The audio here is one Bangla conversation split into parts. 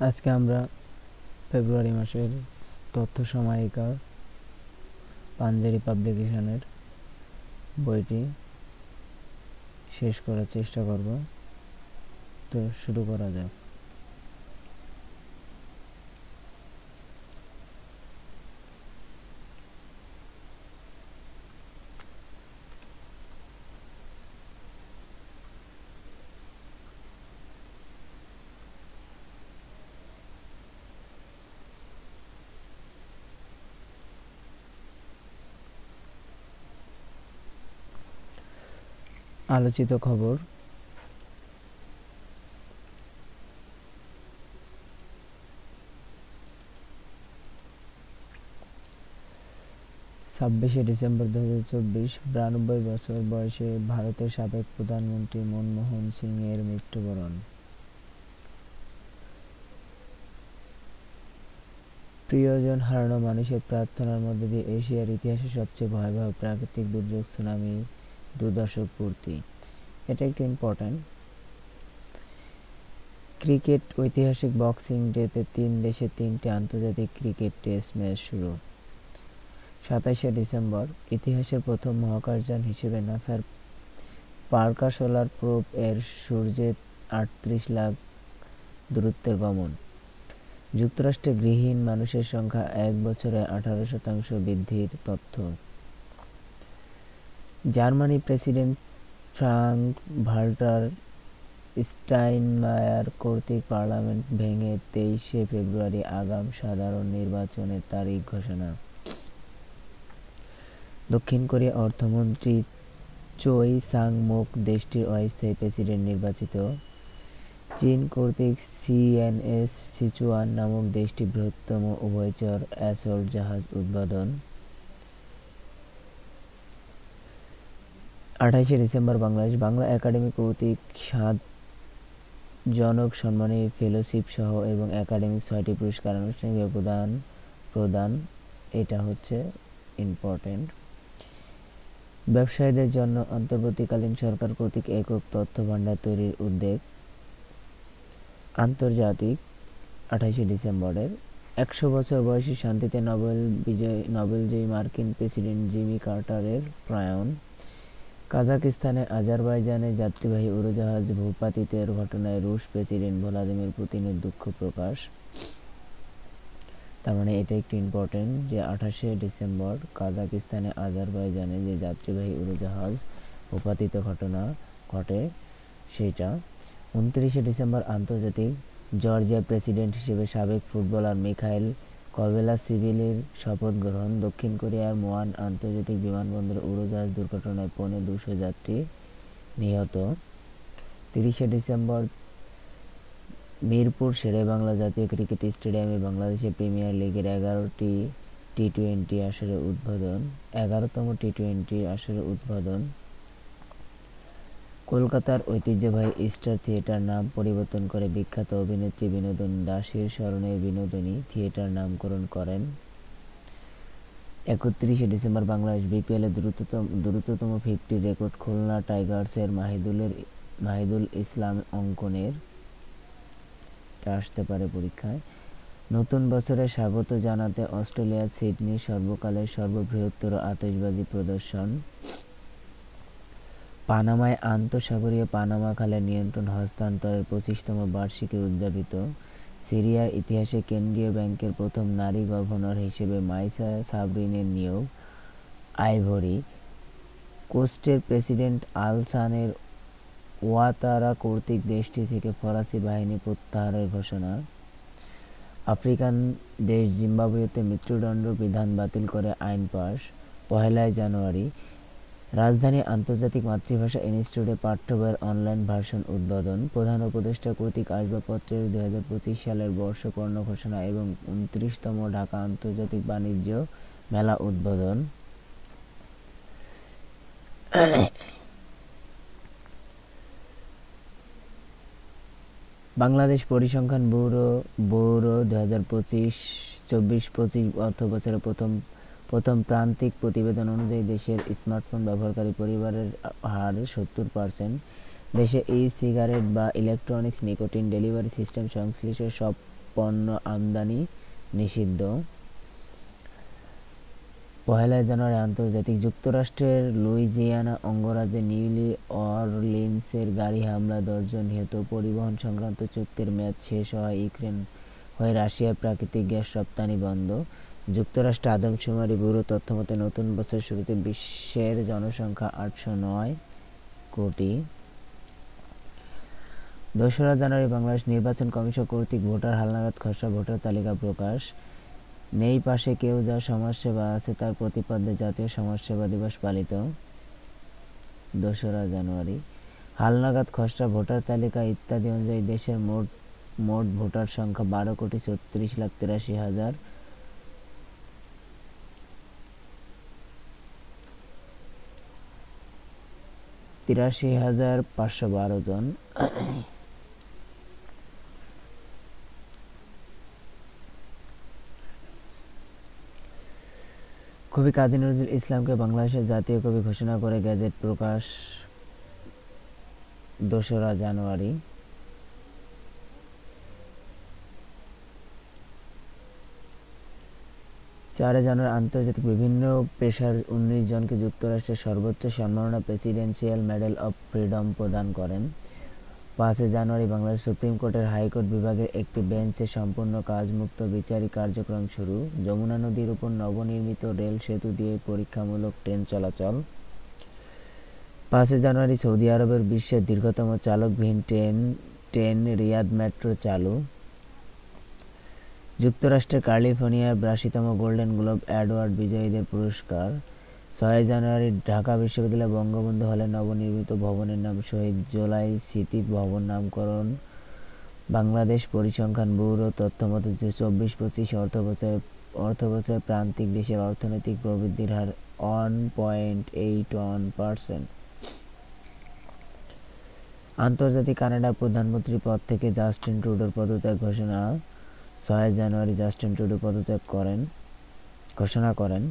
আজকে আমরা ফেব্রুয়ারি মাসের তথ্য সমায়িকার পাঞ্জেরি পাবলিকেশনের বইটি শেষ করার চেষ্টা করব। তো শুরু করা যাক। আলোচিত খবর। ছাব্বিশে ডিসেম্বর 2024 92 বছর বয়সে ভারতের সাবেক প্রধানমন্ত্রী মনমোহন সিং এর মৃত্যুবরণ। প্রিয়জন হারানো মানুষের প্রার্থনার মধ্যে দিয়ে এশিয়ার ইতিহাসে সবচেয়ে ভয়াবহ প্রাকৃতিক দুর্যোগ সুনামি 2 দশক পূর্তি। এটা একটু ইম্পর্টেন্ট। ক্রিকেট ঐতিহাসিক বক্সিং ডেতে 3 দেশে 3টি আন্তর্জাতিক ক্রিকেট টেস্ট ম্যাচ শুরু। 27শে ডিসেম্বর ইতিহাসের প্রথম মহাকাশযান হিসেবে নাসার পার্কার সোলার প্রোব এর সূর্যের 38 লাখ দূরত্বের গমন। যুক্তরাষ্ট্রে গৃহহীন মানুষের সংখ্যা 1 বছরে 18% বৃদ্ধির তথ্য। জার্মানি প্রেসিডেন্ট ফ্রাঙ্ক ভাল্টার স্টাইনমায়ার কর্তৃক পার্লামেন্ট ভেঙে 23শে ফেব্রুয়ারি আগাম সাধারণ নির্বাচনের তারিখ ঘোষণা। দক্ষিণ কোরিয়া অর্থমন্ত্রী চোই সাং-মুক দেশটির অস্থায়ী প্রেসিডেন্ট নির্বাচিত। চীন কর্তৃক সিএনএস সিচুয়ান নামক দেশটির বৃহত্তম উভয়চর অ্যাসল্ট জাহাজ উদ্বোধন। 28শে ডিসেম্বর বাংলাদেশ বাংলা একাডেমি কর্তৃক 7 জনক সম্মানী ফেলোশিপ সহ এবং একাডেমিক 6টি পুরস্কার আনুষ্ঠানিকভাবে প্রদান। এটা হচ্ছে ইম্পর্টেন্ট। ব্যবসায়ীদের জন্য অন্তর্বর্তীকালীন সরকার কর্তৃক একক তথ্য ভাণ্ডার তৈরির উদ্যোগ। আন্তর্জাতিক 28শে ডিসেম্বরের 100 বছর বয়সী শান্তিতে নোবেলজয়ী মার্কিন প্রেসিডেন্ট জিমি কার্টারের প্রয়াণ। কাজাকিস্তানে আজারবাইজানে যাত্রীবাহী উড়োজাহাজ ভূপাতিতের ঘটনায় রুশ প্রেসিডেন্ট ভ্লাদিমির পুতিনের দুঃখ প্রকাশ। তার মানে এটা একটু ইম্পর্টেন্ট যে 28শে ডিসেম্বর কাজাকিস্তানে আজারবাইজানে যে যাত্রীবাহী উড়োজাহাজ ভূপাতিত ঘটনা ঘটে সেটা। 29শে ডিসেম্বর আন্তর্জাতিক জর্জিয়ার প্রেসিডেন্ট হিসেবে সাবেক ফুটবলার মিখাইল কভেলাসিভিলির শপথ গ্রহণ। দক্ষিণ কোরিয়ার মোয়ান আন্তর্জাতিক বিমানবন্দরে উড়োজাহাজ দুর্ঘটনায় 250 যাত্রী নিহত। 30শে ডিসেম্বর মিরপুর শেরেবাংলা জাতীয় ক্রিকেট স্টেডিয়ামে বাংলাদেশের প্রিমিয়ার লিগের 11টি টি-20 আসরের উদ্বোধন। 11তম টি-20 আসরের উদ্বোধন। কলকাতার ঐতিহ্যবাহী স্টার থিয়েটার নাম পরিবর্তন করে বিখ্যাত অভিনেত্রী বিনোদিনী দাসের স্মরণে বিনোদিনী থিয়েটার নামকরণ করেন। 31শে ডিসেম্বর বাংলাদেশ বিপিএলের দ্রুততম 50 রেকর্ড খুলনা টাইগার্সের মাহিদুল ইসলাম অঙ্কনের। এটা আসতে পারে পরীক্ষায়। নতুন বছরে স্বাগত জানাতে অস্ট্রেলিয়ার সিডনি সর্বকালের সর্ববৃহত্তর আতশবাজি প্রদর্শন। পানামায় আন্তঃসাগরীয় পানামা খালের নিয়ন্ত্রণ হস্তান্তরের 25তম বার্ষিকী উদযাপিত। সিরিয়ার ইতিহাসে কেন্দ্রীয় ব্যাংকের প্রথম নারী গভর্নর হিসেবে মাইসা সাবরিনের নিয়োগ। আইভরি কোস্টের প্রেসিডেন্ট আলসানের ওয়াতারা কর্তৃক দেশটি থেকে ফরাসি বাহিনী প্রত্যাহারের ঘোষণা। আফ্রিকান দেশ জিম্বাবুয়েতে মৃত্যুদণ্ড বিধান বাতিল করে আইন পাস। 1 জানুয়ারি রাজধানী আন্তর্জাতিক মাতৃভাষা ইনস্টিটিউটে পাঠ্য বইয়ের অনলাইন ভার্সন উদ্বোধন। প্রধান উপদেষ্টা কর্তৃক আসবাবপত্রের 2025 সালের বর্ষপূর্ণ ঘোষণা এবং 29তম ঢাকা আন্তর্জাতিক বাণিজ্য মেলা উদ্বোধন। বাংলাদেশ পরিসংখ্যান ব্যুরো 2024-25 অর্থবছরের প্রথম প্রান্তিক প্রতিবেদন অনুযায়ী দেশের স্মার্টফোন ব্যবহারকারী পরিবারের হার 70%। দেশে ই সিগারেট বা ইলেকট্রনিক্স নিকোটিন ডেলিভারি সিস্টেম সংশ্লিষ্ট সব পণ্য আমদানি নিষিদ্ধ। 1 জানুয়ারি আন্তর্জাতিক যুক্তরাষ্ট্রের লুইজিয়ানা অঙ্গরাজ্যে নিউ অরলিন্সের গাড়ি হামলা 10 জন নিহত। পরিবহন সংক্রান্ত চুক্তির মেয়াদ শেষ হওয়ায় ইউক্রেন হয়ে রাশিয়ার প্রাকৃতিক গ্যাস রপ্তানি বন্ধ। যুক্তরাষ্ট্র আদমশুমারি ব্যুরো তথ্যমতে নতুন বছর শুরুতে বিশ্বের জনসংখ্যা 809 কোটি। 2 জানুয়ারি বাংলাদেশ নির্বাচন কমিশন কর্তৃক ভোটার হালনাগাদ খসড়া ভোটার তালিকা প্রকাশ। নেই পাশে কেউ যার সমাজসেবা আছে তার প্রতিপাদ্যে জাতীয় সমাজসেবা দিবস পালিত। 2 জানুয়ারি হালনাগাদ খসড়া ভোটার তালিকা ইত্যাদি অনুযায়ী দেশের মোট ভোটার সংখ্যা 12,34,83,000। 83,512 জন। কবি কাজী নজরুল ইসলামকে বাংলাদেশের জাতীয় কবি ঘোষণা করে গেজেট প্রকাশ। 2 জানুয়ারি। 4 জানুয়ারি আন্তর্জাতিক বিভিন্ন পেশার 19 জনকে যুক্তরাষ্ট্রের সর্বোচ্চ সম্মাননা প্রেসিডেন্সিয়াল মেডেল অব ফ্রিডম প্রদান করেন। 5 জানুয়ারি বাংলাদেশ সুপ্রিম কোর্টের হাইকোর্ট বিভাগের একটি বেঞ্চে সম্পূর্ণ কাজমুক্ত বিচারিক কার্যক্রম শুরু। যমুনা নদীর উপর নবনির্মিত রেল সেতু দিয়ে পরীক্ষামূলক ট্রেন চলাচল। 5 জানুয়ারি সৌদি আরবের বিশ্বের দীর্ঘতম চালকবিহীন ট্রেন রিয়াদ মেট্রো চালু। যুক্তরাষ্ট্রের ক্যালিফোর্নিয়ার 82তম গোল্ডেন গ্লোব অ্যাওয়ার্ড বিজয়ীদের পুরস্কার। 6 জানুয়ারি ঢাকা বিশ্ববিদ্যালয় বঙ্গবন্ধু হলে নবনির্মিত ভবনের নাম শহীদ জোলাই স্মৃতি ভবন নামকরণ। বাংলাদেশ পরিসংখ্যান ব্যুরো তথ্যমতে 24-25 অর্থবছরে প্রান্তিক দেশের অর্থনৈতিক প্রবৃদ্ধির হার 1.81%। আন্তর্জাতিক কানাডার প্রধানমন্ত্রী পদ থেকে জাস্টিন ট্রুডোর পদত্যাগ ঘোষণা। 6 জানুয়ারি জাস্টিন ট্রুডো পদত্যাগ ঘোষণা করেন।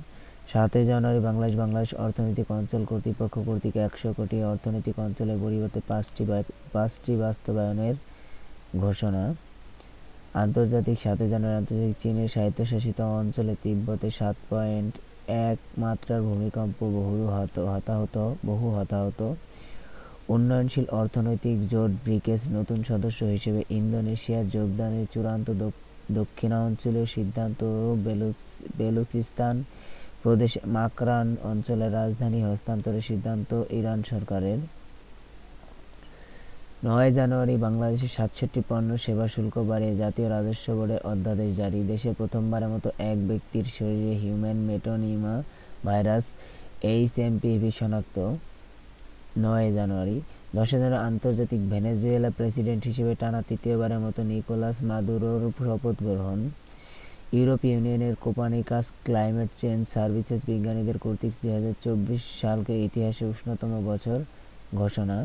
7 জানুয়ারি বাংলাদেশ অর্থনৈতিক অঞ্চল কর্তৃপক্ষ কর্তৃক 100 কোটি অর্থনৈতিক অঞ্চলের পরিবর্তে 5টি বাস্তবায়নের ঘোষণা। 7 জানুয়ারি আন্তর্জাতিক চীনের স্বায়ত্তশাসিত অঞ্চলে তিব্বতে 7.1 মাত্রার ভূমিকম্প, বহু হতাহত। উন্নয়নশীল অর্থনৈতিক জোট ব্রিক্সের নতুন সদস্য হিসেবে ইন্দোনেশিয়ার যোগদানের চূড়ান্ত দক্ষিণাঞ্চলীয় সিদ্ধান্ত। বেলুচিস্তান প্রদেশে মাকরান অঞ্চলের রাজধানী হস্তান্তরের সিদ্ধান্ত ইরান সরকারের। 9 জানুয়ারি বাংলাদেশের 67 পণ্য সেবা শুল্ক বাড়িয়ে জাতীয় রাজস্ব বোর্ডের অধ্যাদেশ জারি। দেশে প্রথমবারের মতো এক ব্যক্তির শরীরে হিউম্যান মেটানিমা ভাইরাস HMPV শনাক্ত। 9 জানুয়ারি 10 জানুয়ারি আন্তর্জাতিক ভেনেজুয়েলা প্রেসিডেন্ট হিসেবে টানা তৃতীয়বারের মতো নিকোলাস মাদুরোর শপথ গ্রহণ। ইউরোপীয় ইউনিয়নের কোপার্নিকাস ক্লাইমেট চেঞ্জ সার্ভিসেস বিজ্ঞানীদের কর্তৃক 2024 সালকে ইতিহাসে উষ্ণতম বছর ঘোষণা।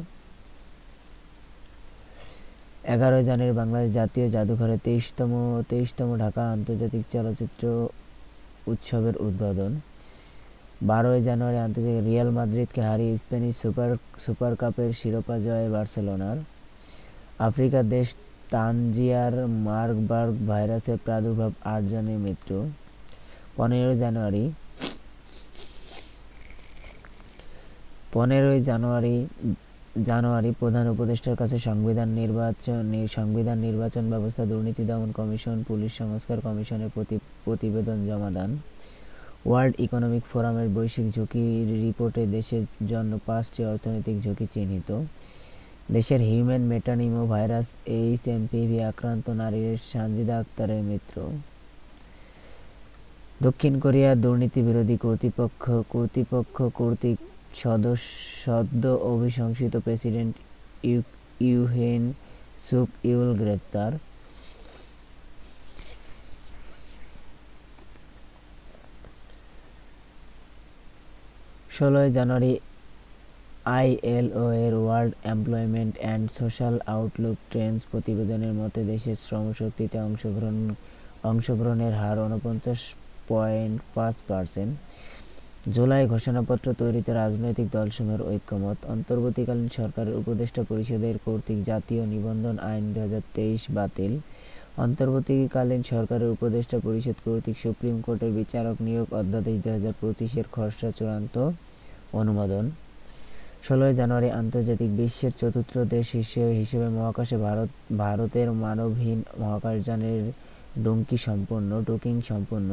11 জানুয়ারি বাংলাদেশ জাতীয় জাদুঘরে 23তম ঢাকা আন্তর্জাতিক চলচ্চিত্র উৎসবের উদ্বোধন। 12 জানুয়ারি আন্তর্জাতিক রিয়াল মাদ্রিদকে হারিয়ে স্প্যানিশ সুপার কাপের শিরোপা জয় বার্সেলোনার। আফ্রিকার দেশ তানজিয়ার মার্কবার্গ ভাইরাসের প্রাদুর্ভাব, 8 জনের মৃত্যু। 15 জানুয়ারি প্রধান উপদেষ্টার কাছে সংবিধান নির্বাচন ব্যবস্থা দুর্নীতি দমন কমিশন পুলিশ সংস্কার কমিশনের প্রতিবেদন জমা দেন। ওয়ার্ল্ড ইকোনমিক ফোরামের বৈশ্বিক ঝুঁকি রিপোর্টে দেশের জন্য 5টি অর্থনৈতিক ঝুঁকি চিহ্নিত। দেশের হিউম্যান মেটানিমো ভাইরাস HMPV আক্রান্ত নারীর সানজিদা আক্তারের মৃত্যু। দক্ষিণ কোরিয়ার দুর্নীতি বিরোধী কর্তৃপক্ষ কর্তৃক সদ্য অভিশংসিত প্রেসিডেন্ট ইউহেন সুক ইউল গ্রেফতার। 16 জানুয়ারি ILO এর world employment and social Outlook Trends প্রতিবেদনের মতে দেশের শ্রমশক্তিতে অংশগ্রহণের হার 49.5%। জুলাই ঘোষণাপত্র তৈরিতে রাজনৈতিক দলসমূহের ঐক্যমত। অন্তর্বর্তীকালীন সরকারের উপদেষ্টা পরিষদের কর্তৃক জাতীয় নিবন্ধন আইন 2023 বাতিল। অন্তর্বর্তীকালীন সরকারের উপদেষ্টা পরিষদ কর্তৃক সুপ্রিম কোর্টের বিচারক নিয়োগ অধ্যাদেশ 2025-এর খসড়া চূড়ান্ত অনুমোদন। 16 জানুয়ারি আন্তর্জাতিক বিশ্বের চতুর্থ দেশ হিসেবে মহাকাশে ভারতের মানবহীন মহাকাশযানের ডুকিং সম্পন্ন।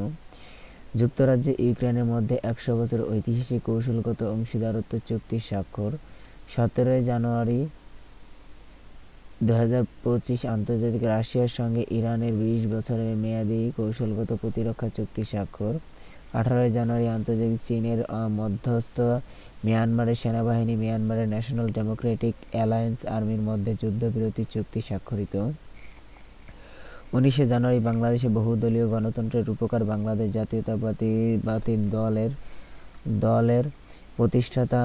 যুক্তরাজ্যে ইউক্রেনের মধ্যে 100 বছর ঐতিহাসিক কৌশলগত অংশীদারত্ব চুক্তির স্বাক্ষর। 17 জানুয়ারি 2025 আন্তর্জাতিক রাশিয়ার সঙ্গে ইরানের 20 বছরের মেয়াদী কৌশলগত প্রতিরক্ষা চুক্তি স্বাক্ষর। 18 জানুয়ারি আন্তর্জাতিক চীনের মধ্যস্থ মিয়ানমারের সেনাবাহিনী মিয়ানমারের ন্যাশনাল ডেমোক্রেটিক অ্যালায়েন্স আর্মির মধ্যে যুদ্ধবিরতি চুক্তি স্বাক্ষরিত। 19 জানুয়ারি বাংলাদেশে বহুদলীয় গণতন্ত্রের রূপকার বাংলাদেশ জাতীয়তাবাদী দলের প্রতিষ্ঠাতা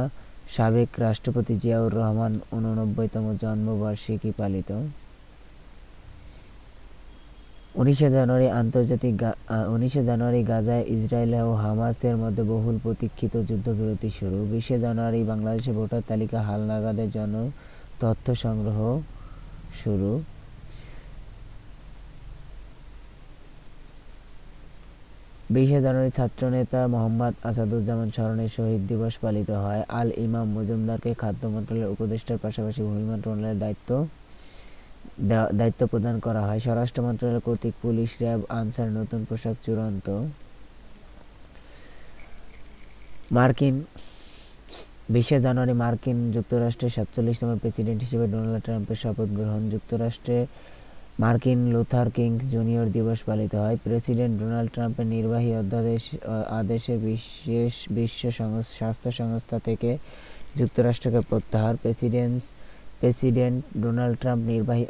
সাবেক রাষ্ট্রপতি জিয়াউর রহমান 89তম জন্মবার্ষিকী পালিত। 19 জানুয়ারি গাজায় ইসরায়েল ও হামাসের মধ্যে বহুল প্রতীক্ষিত যুদ্ধবিরতি শুরু। 20 জানুয়ারি বাংলাদেশে ভোটার তালিকা হালনাগাদের জন্য তথ্য সংগ্রহ শুরু। 20 জানুয়ারি ছাত্রনেতা মোহাম্মদ আসাদুজ্জামান স্মরণে শহীদ দিবস পালিত হয়। আল ইমাম মজুমদারকে খাদ্য মন্ত্রণালয়ের উপদেষ্টার পাশাপাশি ভূমি মন্ত্রণালয়ের দায়িত্ব প্রদান করা হয়। স্বরাষ্ট্র মন্ত্রণালয় কর্তৃক পুলিশ, র্যাব, আনসার নতুন পোশাক চূড়ান্ত। 20 জানুয়ারি মার্কিন যুক্তরাষ্ট্রের 47তম প্রেসিডেন্ট হিসেবে ডোনাল্ড ট্রাম্পের শপথ গ্রহণ। যুক্তরাষ্ট্রে মার্কিন লুথার কিং জুনিয়র দিবস পালিত হয়। প্রেসিডেন্ট ডোনাল্ড ট্রাম্পের নির্বাহী আদেশে বিশ্ব স্বাস্থ্য সংস্থা থেকে যুক্তরাষ্ট্রকে প্রত্যাহার। প্রেসিডেন্ট ডোনাল্ড ট্রাম্প নির্বাহী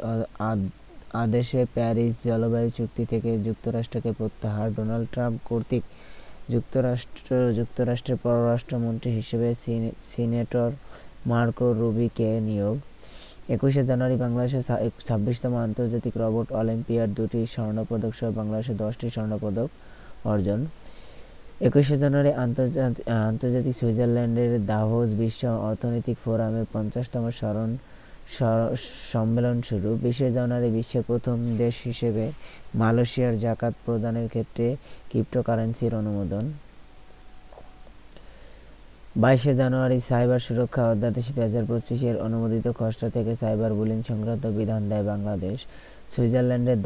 আদেশে প্যারিস জলবায়ু চুক্তি থেকে যুক্তরাষ্ট্রকে প্রত্যাহার। ডোনাল্ড ট্রাম্প কর্তৃক যুক্তরাষ্ট্রের পররাষ্ট্রমন্ত্রী হিসেবে সিনেটর মার্কো রুবিকে নিয়োগ। 21 জানুয়ারি বাংলাদেশের 26তম আন্তর্জাতিক রোবট অলিম্পিয়াড 2টি স্বর্ণপদক সহ বাংলাদেশের 10টি স্বর্ণপদক অর্জন। 21 জানুয়ারি আন্তর্জাতিক সুইজারল্যান্ডের দাভোস বিশ্ব অর্থনৈতিক ফোরামের 50তম সম্মেলন শুরু। 20 জানুয়ারি বিশ্বের প্রথম দেশ হিসেবে মালয়েশিয়ার জাকাত প্রদানের ক্ষেত্রে ক্রিপ্টোকারেন্সির অনুমোদন। 22 জানুয়ারি সাইবার সুরক্ষা অধ্যাদেশ 2025-এর অনুমোদিত খসড়া থেকে সাইবার বুলিং সংক্রান্ত বিধান দেয় বাংলাদেশ। সুইজারল্যান্ডের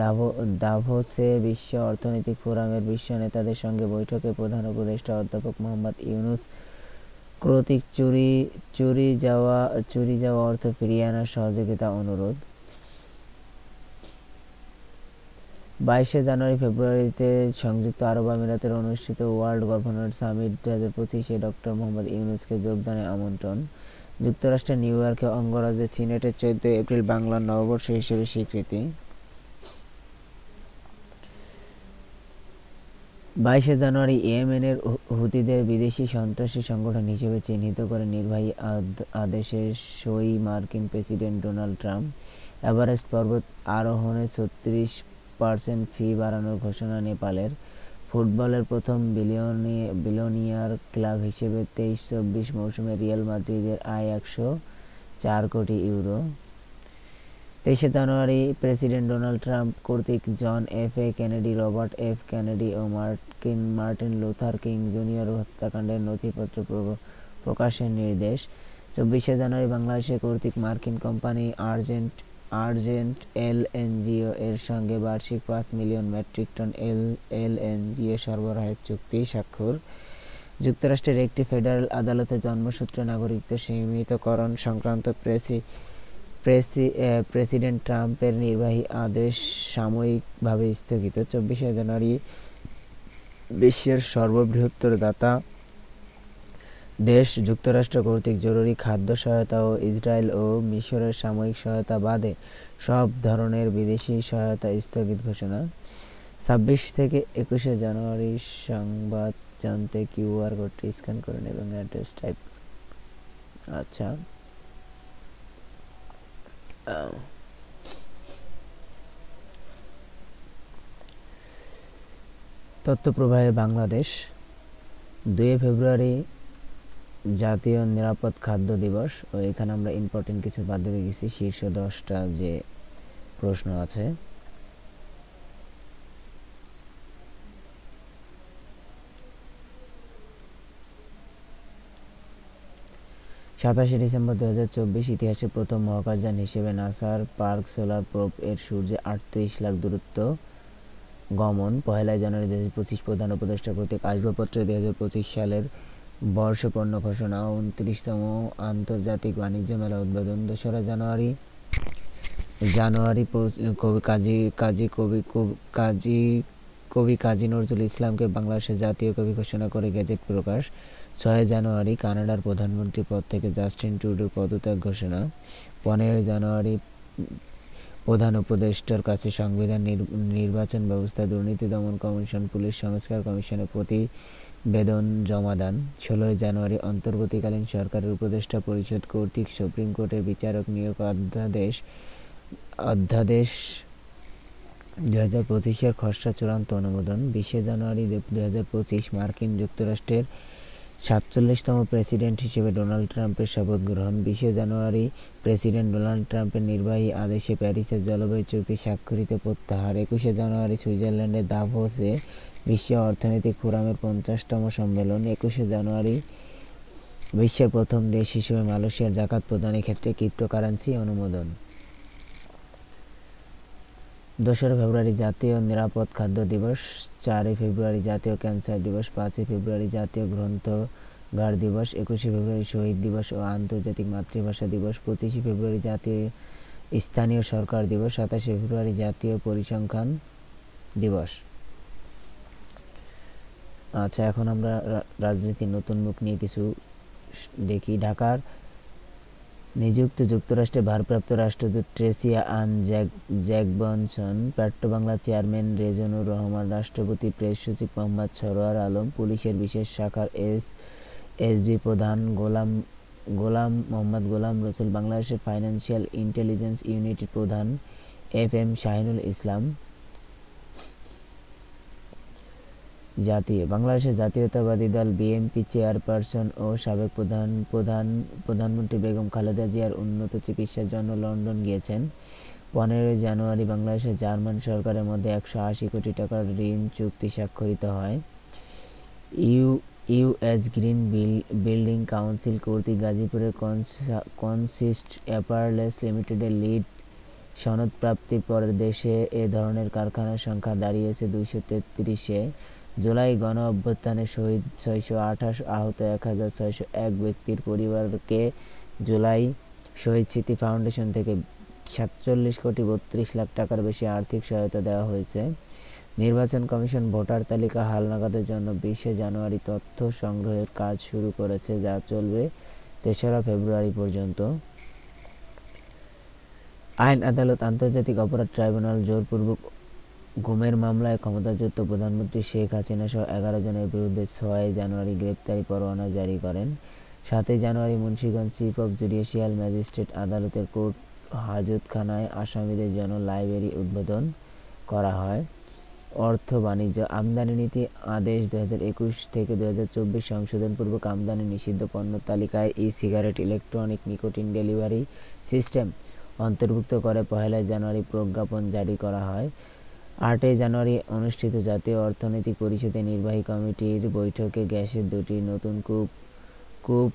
দাভোসে বিশ্ব অর্থনৈতিক ফোরামের বিশ্ব নেতাদের সঙ্গে বৈঠকে প্রধান উপদেষ্টা অধ্যাপক মোহাম্মদ ইউনূস কর্তৃক চুরি যাওয়া অর্থ ফিরিয়ে আনার সহযোগিতা অনুরোধ। 22 জানুয়ারি ফেব্রুয়ারিতে সংযুক্ত আরব আমিরাতের অনুষ্ঠিত ওয়ার্ল্ড গভর্নর সামিট 2025-এ ডক্টর মোহাম্মদ ইউনূসকে যোগদানে আমন্ত্রণ। যুক্তরাষ্ট্রের নিউ ইয়র্কে অঙ্গরাজ্যের সিনেটের 14 এপ্রিল বাংলার নববর্ষ হিসেবে স্বীকৃতি। 22 জানুয়ারি ইয়েমেনের হুতিদের বিদেশি সন্ত্রাসী সংগঠন হিসেবে চিহ্নিত করে নির্বাহী আদেশে সই মার্কিন প্রেসিডেন্ট ডোনাল্ড ট্রাম্প। এভারেস্ট পর্বত আরোহণে 36% ফি বাড়ানোর ঘোষণা নেপালের। ফুটবলের প্রথম বিলিয়নিয়ার ক্লাব হিসেবে 23-24 মৌসুমে রিয়াল মাদ্রিদের আয় 104 কোটি euro. 23 January president Donald Trump কর্তৃক জন এফ এ কেনেডি, রবার্ট এফ কেনেডি ও মার্টিন লুথার কিং জুনিয়র হত্যাকাণ্ডের নথিপত্র প্রকাশের নির্দেশ। 24 জানুয়ারি বাংলাদেশের কর্তৃক মার্কিন কোম্পানি আর্জেন্ট এলএনজিও এর সঙ্গে বার্ষিক 5 মিলিয়ন মেট্রিক টন এলএনজিও সরবরাহের চুক্তি স্বাক্ষর। যুক্তরাষ্ট্রের একটি ফেডারেল আদালতে জন্মসূত্রে নাগরিকত্ব সীমিতকরণ সংক্রান্ত প্রেসিডেন্ট ট্রাম্পের নির্বাহী আদেশ সাময়িকভাবে স্থগিত। 24 জানুয়ারি বিশ্বের সর্ববৃহত্তর দাতা দেশ যুক্তরাষ্ট্র কর্তৃক জরুরি খাদ্য সহায়তা ও ইসরায়েল ও মিশরের সাময়িক সহায়তা বাদে সব ধরনের বিদেশি সহায়তা স্থগিত ঘোষণা। 26 থেকে 21 জানুয়ারি সংবাদ জানতে কিউআর কোডটি স্ক্যান করুন এবং অ্যাড্রেস টাইপ। আচ্ছা, তথ্য প্রবাহে বাংলাদেশ। 2 ফেব্রুয়ারি জাতীয় নিরাপদ খাদ্য দিবস। ও এখানে আমরা ইম্পর্টেন্ট কিছু বাদ দিয়ে গেছি, শীর্ষ 10টা যে প্রশ্ন আছে। 27 ডিসেম্বর 2024 ইতিহাসে প্রথম মহাকাশযান হিসেবে নাসার পার্ক সোলার প্রোব এর সূর্যে 38 লাখ দূরত্ব গমন। 1 জানুয়ারি 2025 প্রধান উপদেষ্টা কর্তৃক আসবাবপত্রে 2025 সালের বর্ষপূর্ণ ঘোষণা। 29তম আন্তর্জাতিক বাণিজ্য মেলা উদ্বোধন। 2 জানুয়ারি কবি কাজী নজরুল ইসলামকে বাংলাদেশের জাতীয় কবি ঘোষণা করে গেজেট প্রকাশ। 6 জানুয়ারি কানাডার প্রধানমন্ত্রী পদ থেকে জাস্টিন ট্রুডোর পদত্যাগ ঘোষণা। 15 জানুয়ারি প্রধান উপদেষ্টার কাছে সংবিধান, নির্বাচন ব্যবস্থা, দুর্নীতি দমন কমিশন, পুলিশ সংস্কার কমিশনের প্রতিবেদন জমাদান। 16 জানুয়ারি অন্তর্বর্তীকালীন সরকারের উপদেষ্টা পরিষদ কর্তৃক সুপ্রিম কোর্টের বিচারক নিয়োগ অধ্যাদেশ 2025-এর খসড়া চূড়ান্ত অনুমোদন। 20 জানুয়ারি 2025 মার্কিন যুক্তরাষ্ট্রের 47তম প্রেসিডেন্ট হিসেবে ডোনাল্ড ট্রাম্পের শপথ গ্রহণ। 20 জানুয়ারি প্রেসিডেন্ট ডোনাল্ড ট্রাম্পের নির্বাহী আদেশে প্যারিসের জলবায়ু চুক্তি স্বাক্ষরিত প্রত্যাহার। 21 জানুয়ারি সুইজারল্যান্ডের দাভোসে বিশ্ব অর্থনৈতিক ফোরামের 50তম সম্মেলন। 21 জানুয়ারি বিশ্বের প্রথম দেশ হিসেবে মালয়েশিয়ার জাকাত প্রদানের ক্ষেত্রে ক্রিপ্টোকারেন্সি অনুমোদন। 2 ফেব্রুয়ারি জাতীয় নিরাপদ খাদ্য দিবস। 4 ফেব্রুয়ারি জাতীয় ক্যান্সার দিবস। 5 ফেব্রুয়ারি জাতীয় গ্রন্থাগার দিবস। 21 ফেব্রুয়ারি শহীদ দিবস ও আন্তর্জাতিক মাতৃভাষা দিবস। 25 ফেব্রুয়ারি জাতীয় স্থানীয় সরকার দিবস। 27 ফেব্রুয়ারি জাতীয় পরিসংখ্যান দিবস। আচ্ছা, এখন আমরা রাজনীতির নতুন মুখ নিয়ে কিছু দেখি। ঢাকার নিযুক্ত যুক্তরাষ্ট্রের ভারপ্রাপ্ত রাষ্ট্রদূত ট্রেসিয়া আন জ্যাকবনসন, পেট্রোবাংলা চেয়ারম্যান রেজনুর রহমান, রাষ্ট্রপতি প্রেস সচিব মোহাম্মদ সরোয়ার আলম, পুলিশের বিশেষ শাখার এসবি প্রধান মোহাম্মদ গোলাম রসুল, বাংলাদেশের ফাইন্যান্সিয়াল ইন্টেলিজেন্স ইউনিটের প্রধান FM শাহিনুল ইসলাম, বাংলাদেশের জাতীয়তাবাদী দল বিএনপি চেয়ারপারসন ও সাবেক প্রধানমন্ত্রী বেগম খালেদা জিয়ার উন্নত চিকিৎসার জন্য লন্ডন গিয়েছেন। 15 জানুয়ারি বাংলাদেশের জার্মান সরকারের মধ্যে 180 কোটি টাকার ঋণ চুক্তি স্বাক্ষরিত হয়। ইউএস গ্রিন বিল্ডিং কাউন্সিল কর্তৃক গাজীপুরের কনসিস্ট অ্যাপারেলস লিমিটেডের লিড সনদপ্রাপ্তির পর দেশে এ ধরনের কারখানার সংখ্যা দাঁড়িয়েছে 233-এ। জুলাই গণ অভ্যুত্থানে শহীদ 628, আহত 1601 ব্যক্তির পরিবারকে জুলাই শহীদ স্মৃতি ফাউন্ডেশন থেকে 47 কোটি 32 লাখ টাকার বেশি আর্থিক সহায়তা দেওয়া হয়েছে। নির্বাচন কমিশন ভোটার তালিকা হালনাগাদের জন্য 20 জানুয়ারি তথ্য সংগ্রহের কাজ শুরু করেছে, যা চলবে 3 ফেব্রুয়ারি পর্যন্ত। আইন আদালত আন্তর্জাতিক অপরাধ ট্রাইব্যুনাল জোরপূর্বক গুমের মামলায় ক্ষমতাচ্যুত প্রধানমন্ত্রী শেখ হাসিনা সহ 11 জনের বিরুদ্ধে 6 জানুয়ারি গ্রেপ্তারি পরোয়ানা জারি করেন। 7 January Munshiganj chief of judicial magistrate আদালতের কোর্ট হাজতখানায় আসামিদের জন্য লাইব্রেরি উদ্বোধন করা হয়। অর্থ বাণিজ্য আমদানি নীতি আদেশ 2021 থেকে 2024 সংশোধনপূর্বক আমদানি নিষিদ্ধ পণ্য তালিকায় cigarette, electronic nicotine delivery system অন্তর্ভুক্ত করে 1 জানুয়ারি প্রজ্ঞাপন জারি করা হয়। 8 জানুয়ারি অনুষ্ঠিত জাতীয় অর্থনৈতিক পরিষদের নির্বাহী কমিটির বৈঠকে গ্যাসের 2টি নতুন কূপ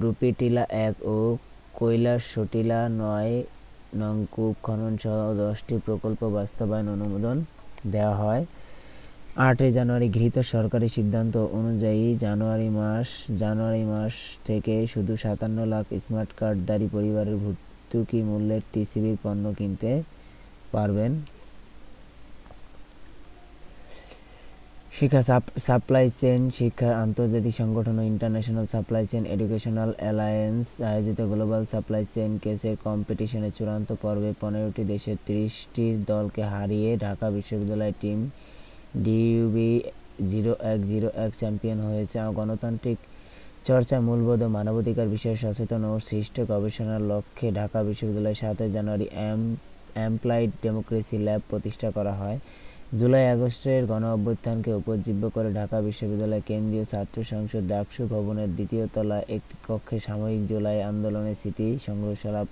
ডুপিটিলা 1 ও কৈলাসটিলা 9 নং কূপ খনন সহ 10টি প্রকল্প বাস্তবায়ন অনুমোদন দেওয়া হয়। 8 জানুয়ারি গৃহীত সরকারি সিদ্ধান্ত অনুযায়ী জানুয়ারি মাস থেকে শুধু 57 লাখ স্মার্ট কার্ডধারী পরিবারের ভর্তুকি মূল্যের টিসিবির পণ্য কিনতে পারবেন। শিক্ষা সাপ্লাই চেইন শিক্ষার আন্তর্জাতিক সংগঠন ও international supply chain educational alliance আয়োজিত গ্লোবাল সাপ্লাই চেইন কেসের কম্পিটিশনের চূড়ান্ত পর্বে 15টি দেশের 30টি দলকে হারিয়ে ঢাকা বিশ্ববিদ্যালয় টিম DUB 0101 চ্যাম্পিয়ন হয়েছে। গণতান্ত্রিক চর্চা, মূলবোধ ও মানবাধিকার বিষয়ে সচেতন ও সৃষ্ট গবেষণার লক্ষ্যে ঢাকা বিশ্ববিদ্যালয়ে 7 জানুয়ারি অ্যাপ্লাইড ডেমোক্রেসি ল্যাব প্রতিষ্ঠা করা হয়। জুলাই-আগস্টের গণ অভ্যুত্থানকে উপজীব্য করে ঢাকা বিশ্ববিদ্যালয় কেন্দ্রীয় ছাত্র সংসদ ডাকসু ভবনের 2য় তলায় একটি কক্ষে সাময়িক জুলাই আন্দোলনের স্মৃতি সংগ্রহশালা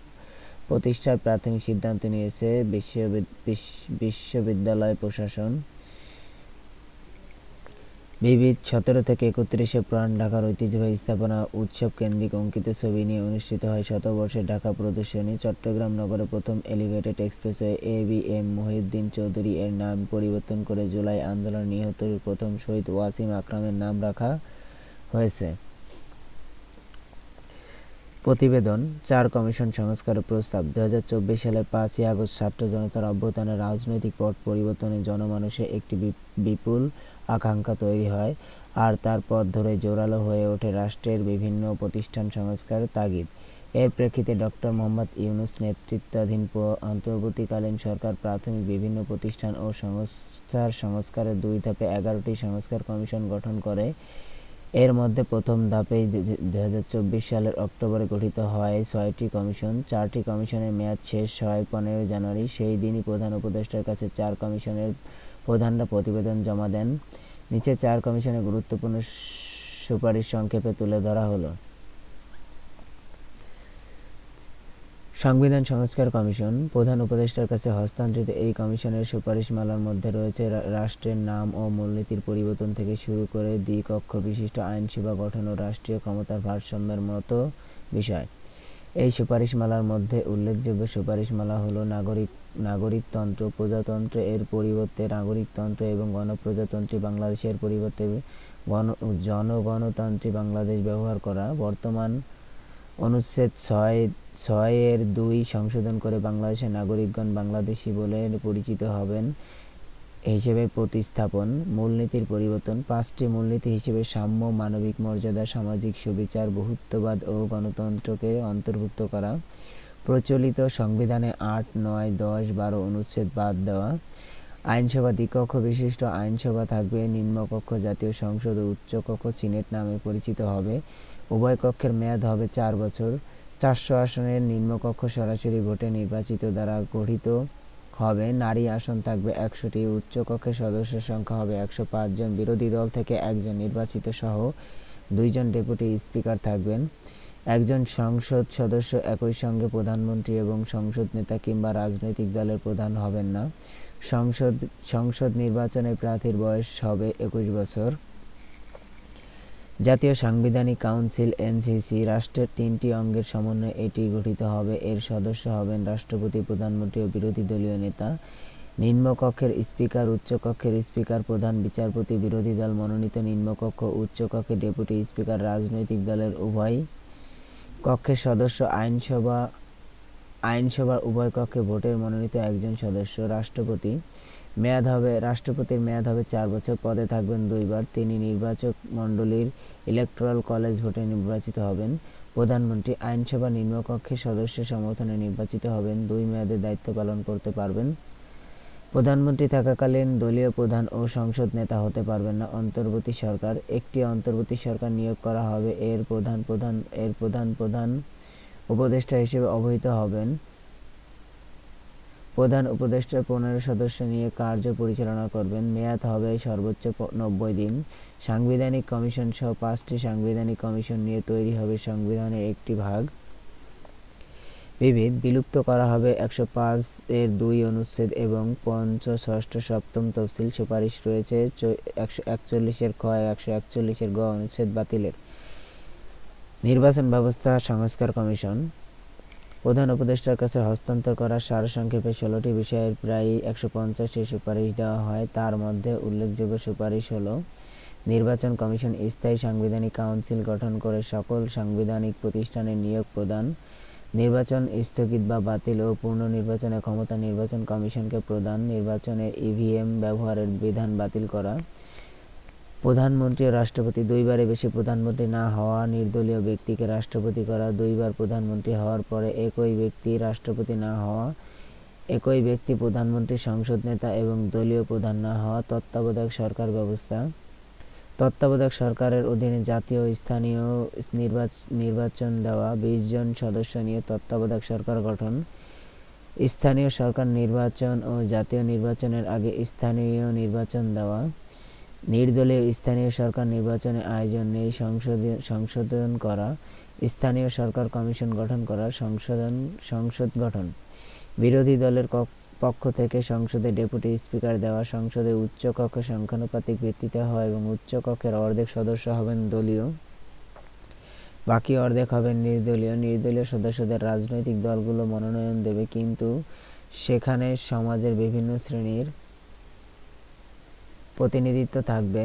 প্রতিষ্ঠার প্রাথমিক সিদ্ধান্ত নিয়েছে বিশ্ববিদ্যালয় প্রশাসন। বিবিধ 17 থেকে 31 এপ্রিল ঢাকার ঐতিহ্যবাহী স্থাপনা উৎসব কেন্দ্রিক অঙ্কিত ছবি নিয়ে অনুষ্ঠিত হয় শতবর্ষের ঢাকা প্রদর্শনী। চট্টগ্রাম নগরে প্রথম elevated expressway ABM Mohiuddin Chowdhury এর নাম পরিবর্তন করে জুলাই আন্দোলনে নিহত প্রথম শহীদ ওয়াসিম আকরামের নাম রাখা হয়েছে। প্রতিবেদন 4 কমিশন সংস্কারের প্রস্তাব। 2024 সালের 5ই আগস্ট ছাত্র জনতার অভ্যুত্থানে রাজনৈতিক পট পরিবর্তনে জনমানসে একটি বিপুল আকাঙ্ক্ষা তৈরি হয়, আর তার পথ ধরে জোরালো হয়ে ওঠে রাষ্ট্রের বিভিন্ন প্রতিষ্ঠান সংস্কারের তাগিদ। এর প্রেক্ষিতে ডক্টর মোহাম্মদ ইউনূস নেতৃত্বাধীন অন্তর্বর্তীকালীন সরকার প্রাথমিক বিভিন্ন প্রতিষ্ঠান ও সংস্থার সংস্কারের 2 ধাপে 11টি সংস্কার কমিশন গঠন করে। এর মধ্যে প্রথম ধাপে 2024 সালের অক্টোবরে গঠিত হয় 6টি কমিশন। 4টি কমিশনের মেয়াদ শেষ হয় 15 জানুয়ারি। সেই দিনই প্রধান উপদেষ্টার কাছে 4 কমিশনের প্রধানরা প্রতিবেদন জমা দেন। নিচে 4 কমিশনের গুরুত্বপূর্ণ সুপারিশ সংক্ষেপে তুলে ধরা হলো। সংবিধান সংস্কার কমিশন। প্রধান উপদেষ্টার কাছে হস্তান্তরিত এই কমিশনের সুপারিশমালার মধ্যে রয়েছে রাষ্ট্রের নাম ও মূলনীতির পরিবর্তন থেকে শুরু করে দ্বিকক্ষ বিশিষ্ট আইনসভা গঠন ও রাষ্ট্রীয় ক্ষমতার ভারসাম্যের মতো বিষয়। এই সুপারিশমালার মধ্যে উল্লেখযোগ্য সুপারিশমালা হলো নাগরিকতন্ত্র, প্রজাতন্ত্র এর পরিবর্তে নাগরিকতন্ত্র এবং গণপ্রজাতন্ত্রী বাংলাদেশের পরিবর্তে জনগণতান্ত্রিক বাংলাদেশ ব্যবহার করা। বর্তমান অনুচ্ছেদ 6-এর 2 সংশোধন করে বাংলাদেশের নাগরিকগণ বাংলাদেশী বলে পরিচিত হবেন হিসেবে প্রতিস্থাপন। মূলনীতির পরিবর্তন। 5টি মূলনীতি হিসেবে সাম্য, মানবিক মর্যাদা, সামাজিক সুবিচার, বহুত্ববাদ ও গণতন্ত্রকে অন্তর্ভুক্ত করা। প্রচলিত সংবিধানে 8, 9, 10, 12 অনুচ্ছেদ বাদ দেওয়া। আইনসভা দ্বিকক্ষ বিশিষ্ট আইনসভা থাকবে। নিম্নকক্ষ জাতীয় সংসদ ও উচ্চকক্ষ সিনেট নামে পরিচিত হবে। উভয় কক্ষের মেয়াদ হবে 4 বছর। 400 আসনের নিম্নকক্ষ সরাসরি ভোটে নির্বাচিত দ্বারা গঠিত হবে। নারী আসন থাকবে 100টি। উচ্চকক্ষের সদস্যের সংখ্যা হবে 105 জন। বিরোধী দল থেকে 1 জন নির্বাচিত সহ 2 জন ডেপুটি স্পিকার থাকবেন। 1 জন সংসদ সদস্য একই সঙ্গে প্রধানমন্ত্রী এবং সংসদ নেতা কিংবা রাজনৈতিক দলের প্রধান হবেন না। সংসদ নির্বাচনে প্রার্থীর বয়স হবে 21 বছর। জাতীয় সাংবিধানিক কাউন্সিল এনসিসি। রাষ্ট্রের 3টি অঙ্গের সমন্বয়ে এটি গঠিত হবে। এর সদস্য হবেন রাষ্ট্রপতি, প্রধানমন্ত্রী ও বিরোধী দলীয় নেতা। নিম্নকক্ষের স্পিকার, উচ্চকক্ষের স্পিকার প্রধান বিচারপতি, বিরোধী দল মনোনীত। নিম্নকক্ষ ও উচ্চকক্ষে ডেপুটি স্পিকার রাজনৈতিক দলের উভয় কক্ষের সদস্য। আইনসভার উভয় কক্ষে ভোটের মনোনীত 1 জন সদস্য। রাষ্ট্রপতির মেয়াদ হবে 4 বছর। পদে থাকবেন 2 বার। তিনি নির্বাচক মণ্ডলীর ইলেকটোরাল কলেজ ভোটে নির্বাচিত হবেন। প্রধানমন্ত্রী আইনসভা নিম্নকক্ষের সদস্যের সমর্থনে নির্বাচিত হবেন। 2 মেয়াদে দায়িত্ব পালন করতে পারবেন। প্রধানমন্ত্রী থাকাকালীন দলীয় প্রধান ও সংসদ নেতা হতে পারবেন না। অন্তর্বর্তী সরকার। একটি অন্তর্বর্তী সরকার নিয়োগ করা হবে। এর প্রধান উপদেষ্টা হিসেবে অবহিত হবেন। প্রধান উপদেষ্টা 15 সদস্য নিয়ে কার্য পরিচালনা করবেন। মেয়াদ হবে সর্বোচ্চ 90 দিন। সাংবিধানিক কমিশন সহ 5টি সাংবিধানিক কমিশন নিয়ে তৈরি হবে সংবিধানের একটি ভাগ। বিলুপ্ত করা হবে 105-2 অনুচ্ছেদ এবং 5, 6, 7ম তফসিল। সুপারিশ রয়েছে 141-খ, 141-গ অনুচ্ছেদ বাতিলের। নির্বাচন ব্যবস্থা সংস্কার কমিশন। প্রধান উপদেষ্টার কাছে হস্তান্তর করা সারসংক্ষেপে 16টি বিষয়ের প্রায় 150টি সুপারিশ দেওয়া হয়। তার মধ্যে উল্লেখযোগ্য সুপারিশ হলো: নির্বাচন কমিশন স্থায়ী সাংবিধানিক কাউন্সিল গঠন করে সকল সাংবিধানিক প্রতিষ্ঠানের নিয়োগ প্রদান। নির্বাচন স্থগিত বা বাতিল ও পুনর্নির্বাচনের ক্ষমতা নির্বাচন কমিশনকে প্রদান। নির্বাচনে ইভিএম ব্যবহারের বিধান বাতিল করা। প্রধানমন্ত্রী ও রাষ্ট্রপতি 2 বারের বেশি প্রধানমন্ত্রী না হওয়া। নির্দলীয় ব্যক্তিকে রাষ্ট্রপতি করা। 2 বার প্রধানমন্ত্রী হওয়ার পরে একই ব্যক্তি রাষ্ট্রপতি না হওয়া। একই ব্যক্তি প্রধানমন্ত্রী, সংসদ নেতা এবং দলীয় প্রধান না হওয়া। তত্ত্বাবধায়ক সরকার ব্যবস্থা। তত্ত্বাবধায়ক সরকারের অধীনে জাতীয় ও স্থানীয় নির্বাচন দেওয়া। 20 জন সদস্য নিয়ে তত্ত্বাবধায়ক সরকার গঠন। স্থানীয় সরকার নির্বাচন ও জাতীয় নির্বাচনের আগে স্থানীয় নির্বাচন দেওয়া। নির্দলীয় স্থানীয় সরকার নির্বাচনে আয়োজন নেই। সংশোধন করা। স্থানীয় সরকার কমিশন গঠন করা। সংসদ গঠন। বিরোধী দলের পক্ষ থেকে সংসদে ডেপুটি স্পিকার দেওয়া, সংসদে উচ্চ কক্ষ সংখ্যানুপাতিক ভিত্তিতে হয় এবং উচ্চ কক্ষের অর্ধেক সদস্য হবেন দলীয়, বাকি অর্ধেক হবেন নির্দলীয়। নির্দলীয় সদস্যদের রাজনৈতিক দলগুলো মনোনয়ন দেবে, কিন্তু সেখানে সমাজের বিভিন্ন শ্রেণীর প্রতিনিধিত্ব থাকবে।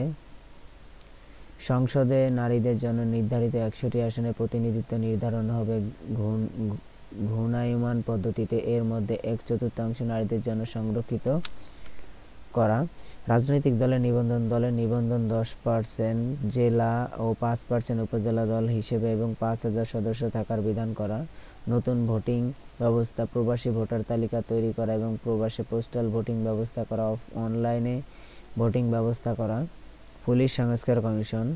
সংসদে নারীদের জন্য নির্ধারিত 100টি আসনে প্রতিনিধিত্ব নির্ধারণ হবে ঘূর্ণায়মান পদ্ধতিতে। এর মধ্যে 1/4 নারীদের জন্য সংরক্ষিত করা। রাজনৈতিক দলের নিবন্ধন 10% জেলা ও 5% উপজেলা দল হিসেবে এবং 5000 সদস্য থাকার বিধান করা। নতুন ভোটিং ব্যবস্থা, প্রবাসী ভোটার তালিকা তৈরি করা এবং প্রবাসে পোস্টাল ভোটিং ব্যবস্থা করা, অনলাইনে ভোটিং ব্যবস্থা করা। পুলিশ সংস্কার কমিশন,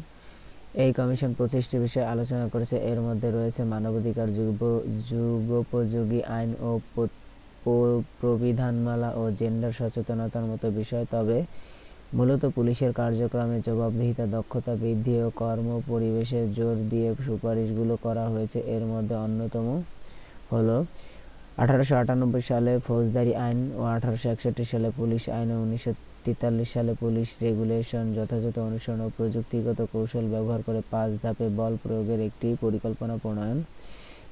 এই কমিশন 25টি বিষয়ে আলোচনা করেছে। এর মধ্যে রয়েছে মানবাধিকার, যুগোপযোগী আইন ও প্রবিধানমালা ও জেন্ডার সচেতনতার মতো বিষয়। তবে মূলত পুলিশের কার্যক্রমে জবাবদিহিতা, দক্ষতা বৃদ্ধি ও কর্ম পরিবেশে জোর দিয়ে সুপারিশগুলো করা হয়েছে। এর মধ্যে অন্যতম হলো 1898 সালে ফৌজদারি আইন ও 1861 সালে পুলিশ আইন ও 1943 সালে পুলিশ রেগুলেশন যথাযথ অনুসরণ ও প্রযুক্তিগত কৌশল ব্যবহার করে 5 ধাপে বল প্রয়োগের একটি পরিকল্পনা প্রণয়ন।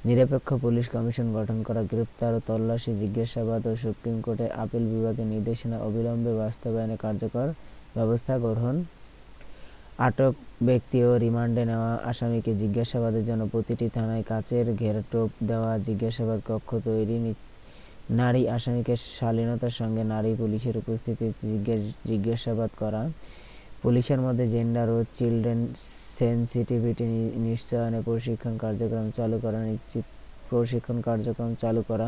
নিরপেক্ষ পুলিশ কমিশন গঠন করা। গ্রেপ্তার ও তল্লাশি, জিজ্ঞাসাবাদ ও সুপ্রিম কোর্টের আপিল বিভাগের নির্দেশনা অবিলম্বে বাস্তবায়নে কার্যকর ব্যবস্থা গ্রহণ। আটক ব্যক্তি ও রিমান্ডে নেওয়া আসামিকে জিজ্ঞাসাবাদের জন্য প্রতিটি থানায় কাচের ঘেরাটোপ দেওয়া, জিজ্ঞাসাবাদ কক্ষ তৈরি। নারী আসামিকে শালীনতার সঙ্গে নারী পুলিশের উপস্থিতিতে জিজ্ঞাসাবাদ করা। পুলিশের মধ্যে জেন্ডার ও চিলড্রেন সেনসিটিভিটি নিশ্চয়নে প্রশিক্ষণ কার্যক্রম চালু করা।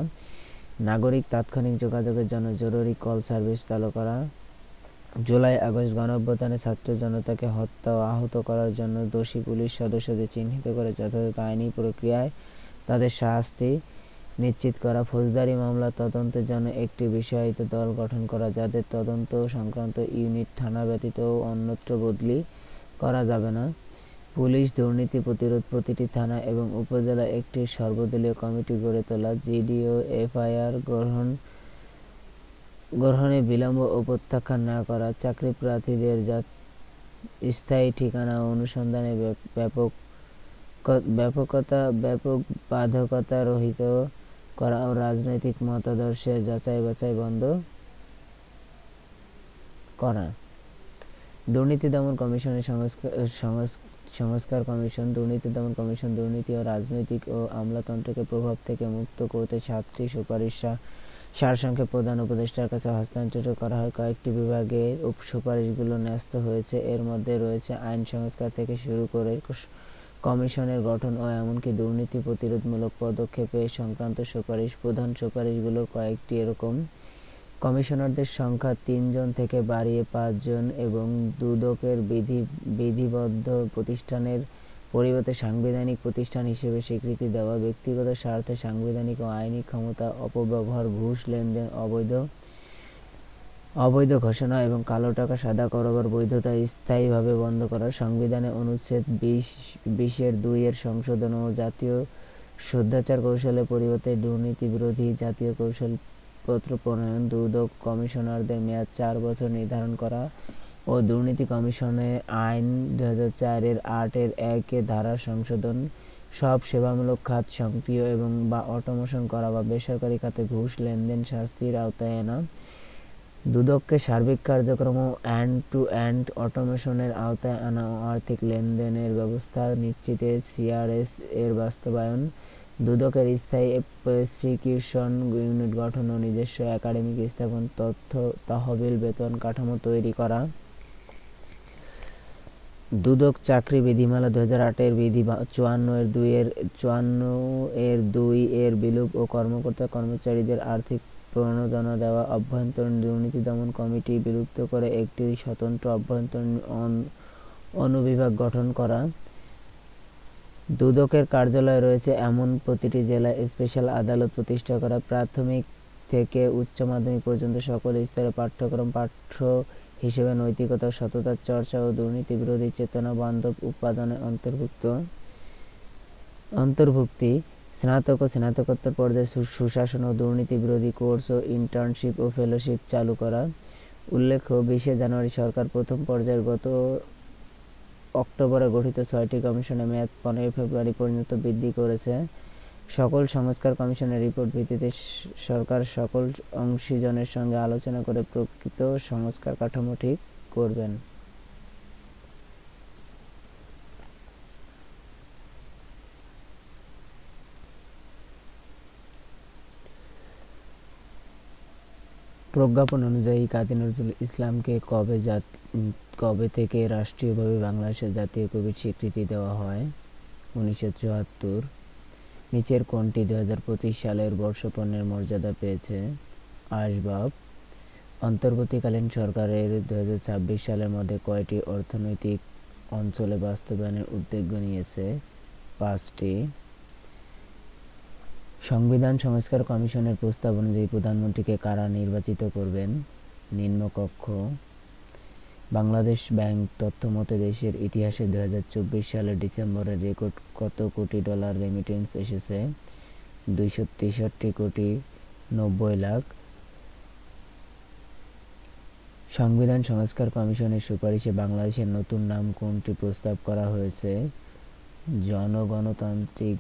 নাগরিক তাৎক্ষণিক যোগাযোগের জন্য জরুরি কল সার্ভিস চালু করা। জুলাই আগস্ট গণঅভ্যুত্থানে ছাত্র জনতাকে হত্যা ও আহত করার জন্য দোষী পুলিশ সদস্যদের চিহ্নিত করে যথাযথ আইনি প্রক্রিয়ায় তাদের শাস্তি নিশ্চিত করা। ফৌজদারি মামলা তদন্তের জন্য একটি বিষয়ায়িত দল গঠন করা, যাদের তদন্ত সংক্রান্ত ইউনিট থানা ব্যতীত অন্যত্র বদলি করা যাবে না। পুলিশ দুর্নীতি প্রতিরোধ, প্রতিটি থানা এবং উপজেলা একটি সর্বদলীয় কমিটি গড়ে তোলা। জিডিও এফআইআর গ্রহণে বিলম্ব ও প্রত্যাখ্যান না করা। চাকরি প্রার্থীদের স্থায়ী ঠিকানা অনুসন্ধানে ব্যাপক বাধ্যকতা রহিত করা ও রাজনৈতিক মতাদর্শের যাচাই বাছাই বন্ধ করা। দুর্নীতি দমন কমিশনের সংস্কার কমিশন। দুর্নীতি দমন কমিশন দুর্নীতি ও রাজনৈতিক ও আমলাতন্ত্রকে প্রভাব থেকে মুক্ত করতে 7টি সুপারিশ সারসংক্ষেপে প্রধান উপদেষ্টার কাছে হস্তান্তর করা হয়। কয়েকটি বিভাগের সুপারিশগুলো ন্যস্ত হয়েছে। এর মধ্যে রয়েছে আইন সংস্কার থেকে শুরু করে কমিশনের গঠন ও এমনকি দুর্নীতি প্রতিরোধমূলক পদক্ষেপ সংক্রান্ত সুপারিশ। প্রধান সুপারিশগুলোর কয়েকটি এরকম: কমিশনারদের সংখ্যা 3 জন থেকে বাড়িয়ে 5 জন এবং দুদকের বিধিবদ্ধ প্রতিষ্ঠানের পরিবর্তে সাংবিধানিক প্রতিষ্ঠান হিসেবে স্বীকৃতি দেওয়া। ব্যক্তিগত স্বার্থে সাংবিধানিক ও আইনি ক্ষমতা অপব্যবহার, ঘুষ লেনদেন, অবৈধ ঘোষণা এবং কালো টাকা সাদা করবার বৈধতা স্থায়ীভাবে বন্ধ করা। সংবিধানে অনুচ্ছেদ 20(2) সংশোধন ও জাতীয় শুদ্ধাচার কৌশলের পরিবর্তে দুর্নীতি বিরোধী জাতীয় কৌশলপত্র প্রণয়ন। দুদক কমিশনারদের মেয়াদ 4 বছর নির্ধারণ করা ও দুর্নীতি কমিশনের আইন 2004-এর 8-1 ধারা সংশোধন। সব সেবামূলক খাত সক্রিয় এবং বা অটোমেশন করা বা বেসরকারি খাতে ঘুষ লেনদেন শাস্তির আওতায় আনা। দুদককে সার্বিক কার্যক্রম ও এন্ড-টু-এন্ড অটোমেশনের আওতায় আনা ও আর্থিক লেনদেনের ব্যবস্থা নিশ্চিতে সিআরএস এর বাস্তবায়ন। দুদকের স্থায়ী প্রসিকিউশন ইউনিট গঠন ও নিজস্ব একাডেমিক স্থাপন, তথ্য তহবিল, বেতন কাঠামো তৈরি করা। দুদক চাকরি বিধিমালা 2008-এর বিধি 54(2) এর বিলোপ ও কর্মকর্তা কর্মচারীদের আর্থিক প্রণোদনা দেওয়া। অভ্যন্তরীণ দুর্নীতি দমন কমিটি বিলুপ্ত করে একটি স্বতন্ত্র অভ্যন্তরীণ অনুবিভাগ গঠন করা। দুদকের কার্যালয় রয়েছে এমন প্রতিটি জেলায় স্পেশাল আদালত প্রতিষ্ঠা করা। প্রাথমিক থেকে উচ্চ মাধ্যমিক পর্যন্ত সকল স্তরে পাঠ্যক্রম পাঠ্য হিসেবে নৈতিকতা, সততার চর্চা ও দুর্নীতি বিরোধী চেতনা বান্ধব উপাদানের অন্তর্ভুক্তি। স্নাতক ও স্নাতকোত্তর পর্যায়ে সুশাসন ও দুর্নীতি বিরোধী কোর্স ও ইন্টার্নশিপ ও ফেলোশিপ চালু করা। উল্লেখ্য, 20শে জানুয়ারি সরকার প্রথম পর্যায়ের গত অক্টোবরে গঠিত 6টি কমিশনের মেয়াদ 15 ফেব্রুয়ারি পর্যন্ত বৃদ্ধি করেছে। সকল সংস্কার কমিশনের রিপোর্ট ভিত্তিতে সরকার সকল অংশীজনের সঙ্গে আলোচনা করে প্রকৃত সংস্কার কাঠামো ঠিক করবেন। প্রজ্ঞাপন অনুযায়ী কাজী নজরুল ইসলামকে কবে থেকে রাষ্ট্রীয়ভাবে বাংলাদেশের জাতীয় কবির স্বীকৃতি দেওয়া হয়? 1974। নিচের কোনটি 2025 সালের বর্ষপণ্যের মর্যাদা পেয়েছে? আসবাব। অন্তর্বর্তীকালীন সরকারের 2026 সালের মধ্যে কয়টি অর্থনৈতিক অঞ্চলে বাস্তবায়নের উদ্যোগ নিয়েছে? 5টি। সংবিধান সংস্কার কমিশনের প্রস্তাব অনুযায়ী প্রধানমন্ত্রীকে কারা নির্বাচিত করবেন? নিম্নকক্ষ। বাংলাদেশ ব্যাংক তথ্যমতে দেশের ইতিহাসে 2024 সালের ডিসেম্বরের রেকর্ড কত কোটি ডলার রেমিটেন্স এসেছে? 263 কোটি 90 লাখ। সংবিধান সংস্কার কমিশনের সুপারিশে বাংলাদেশের নতুন নাম কোনটি প্রস্তাব করা হয়েছে? জনগণতান্ত্রিক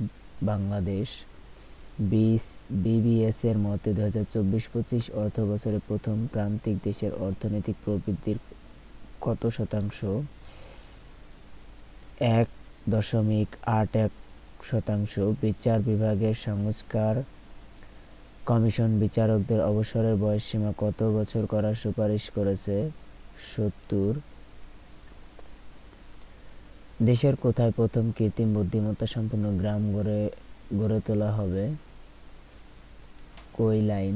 বাংলাদেশ। বিবিএস এর মতে 2024-25 অর্থবছরে প্রথম প্রান্তিক দেশের অর্থনৈতিক প্রবৃদ্ধির কত শতাংশ? 1.81%। বিচার বিভাগের সংস্কার কমিশন বিচারকদের অবসরের বয়সসীমা কত বছর করার সুপারিশ করেছে? 70। দেশের কোথায় প্রথম কৃত্রিম বুদ্ধিমত্তা সম্পন্ন গ্রাম গড়ে তোলা হবে? কৈলাইন।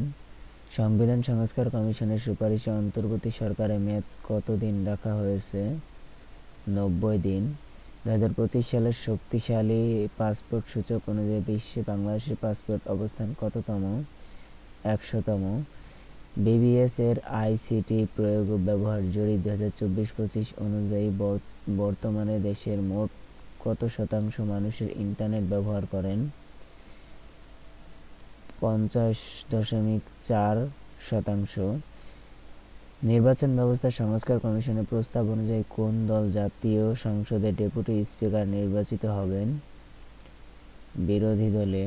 সংবিধান সংস্কার কমিশনের সুপারিশে অন্তর্বর্তী সরকারের মেয়াদ কতদিন রাখা হয়েছে? 90 দিন। 2025 সালের শক্তিশালী পাসপোর্ট সূচক অনুযায়ী বিশ্বে বাংলাদেশের পাসপোর্ট অবস্থান কততম? 100তম। বিবিএস এর আইসিটি প্রয়োগ ও ব্যবহার জরিপ 2024-25 অনুযায়ী বর্তমানে দেশের মোট কত শতাংশ মানুষের ইন্টারনেট ব্যবহার করেন? 50.4%। নির্বাচন ব্যবস্থা সংস্কার কমিশনের প্রস্তাব অনুযায়ী কোন দল জাতীয় সংসদের ডেপুটি স্পিকার নির্বাচিত হবেন? বিরোধী দলে।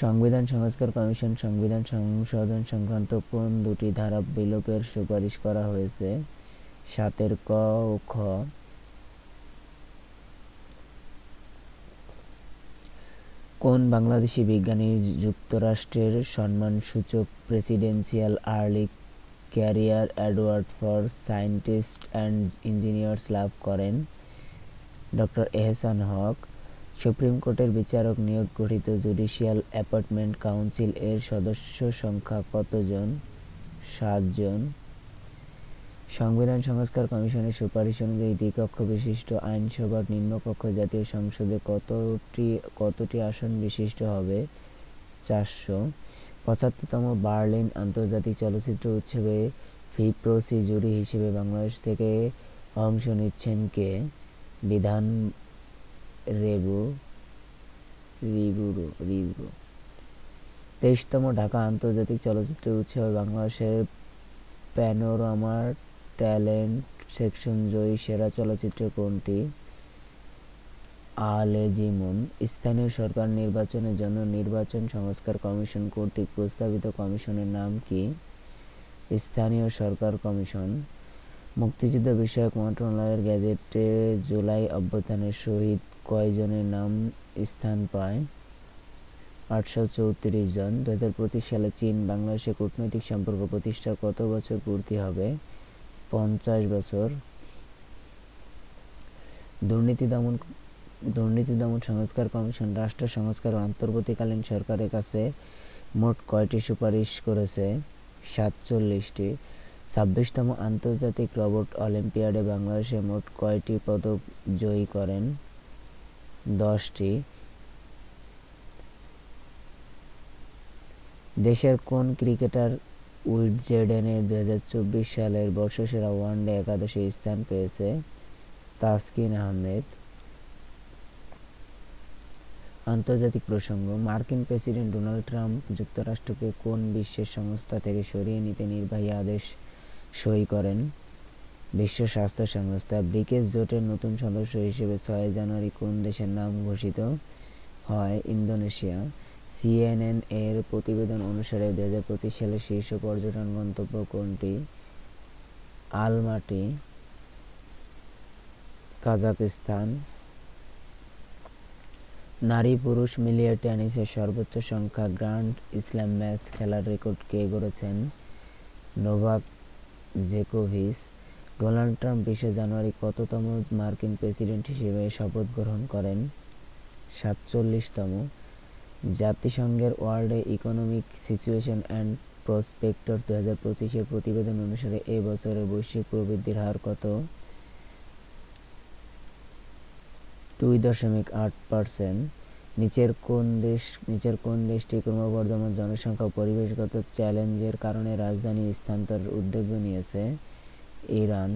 সংবিধান সংস্কার কমিশন সংবিধান সংশোধন সংক্রান্ত কোন দুটি ধারা বিলোপের সুপারিশ করা হয়েছে? 7 ক ও খ। কোন বাংলাদেশি বিজ্ঞানী যুক্তরাষ্ট্রের সম্মানসূচক presidential early career award for scientist and engineers লাভ করেন? ডক্টর এহসান হক। সুপ্রিম কোর্টের বিচারক নিয়োগ গঠিত জুডিশিয়াল অ্যাপয়েন্টমেন্ট কাউন্সিল এর সদস্য সংখ্যা কতজন? 7 জন। সংবিধান সংস্কার কমিশনের সুপারিশ অনুযায়ী দ্বিকক্ষ বিশিষ্ট আইনসভার নিম্নকক্ষ জাতীয় সংসদে কতটি আসন বিশিষ্ট হবে? 400। 75তম বার্লিন আন্তর্জাতিক চলচ্চিত্র উৎসবে ফিপ্রোসি জুরি হিসেবে বাংলাদেশ থেকে অংশ নিচ্ছেন কে? বিধান রিবুরো। 23তম ঢাকা আন্তর্জাতিক চলচ্চিত্র উৎসবে বাংলাদেশের প্যানোরামা ট্যালেন্ট সেকশন জয়ী সেরা চলচ্চিত্র কোনটি? আলেজিমুন। স্থানীয় সরকার নির্বাচনের জন্য নির্বাচন সংস্কার কমিশন কর্তৃক প্রস্তাবিত কমিশনের নাম কি? স্থানীয় সরকার কমিশন। মুক্তিযুদ্ধ বিষয়ক মন্ত্রণালয়ের গেজেটে জুলাই অভ্যুত্থানের শহীদ কয়জনের নাম স্থান পায়? 834 জন। 2025 সালে চীন বাংলাদেশে কূটনৈতিক সম্পর্ক প্রতিষ্ঠার কত বছর পূর্তি হবে? 50 বছর। দুর্নীতি দমন সংস্কার কমিশন রাষ্ট্র সংস্কার ও অন্তর্বর্তীকালীন সরকারের কাছে মোট কয়টি সুপারিশ করেছে? 47টি। 26তম আন্তর্জাতিক রোবট অলিম্পিয়াডে বাংলাদেশে মোট কয়টি পদক জয়ী করেন? 10টি। দেশের কোন ক্রিকেটার উইজডেনের 2024 সালের বর্ষসেরা ওয়ানডে একাদশে স্থান পেয়েছে? তাসকিন আহমেদ। আন্তর্জাতিক প্রসঙ্গ, মার্কিন প্রেসিডেন্ট ডোনাল্ড ট্রাম্প যুক্তরাষ্ট্রকে কোন বিশ্বের সংস্থা থেকে সরিয়ে নিতে নির্বাহী আদেশ সই করেন? বিশ্ব স্বাস্থ্য সংস্থা। ব্রিক্স জোটের নতুন সদস্য হিসেবে 6 জানুয়ারি কোন দেশের নাম ঘোষিত হয়? ইন্দোনেশিয়া। সিএনএন এর প্রতিবেদন অনুসারে 2025 সালে শীর্ষ পর্যটন গন্তব্য কোনটি? আলমাটি, কাজাখস্তান। নারী পুরুষ মিলিয়ে টেনিসের সর্বোচ্চ সংখ্যা গ্র্যান্ড স্ল্যাম ম্যাচ খেলার রেকর্ড কে গড়েছেন? নোভাক জোকোভিচ। ডোনাল্ড ট্রাম্প 20 জানুয়ারি কততম মার্কিন প্রেসিডেন্ট হিসেবে শপথ গ্রহণ করেন? 47তম। জাতিসংঘের world economic situation and prospects 2025 এর প্রতিবেদন অনুসারে এ বছরের বৈশ্বিক প্রবৃদ্ধির হার কত? 2.8%। নিচের কোন দেশটি ক্রমবর্ধমান জনসংখ্যা ও পরিবেশগত চ্যালেঞ্জের কারণে রাজধানী স্থানান্তরের উদ্যোগ নিয়েছে? ইরান।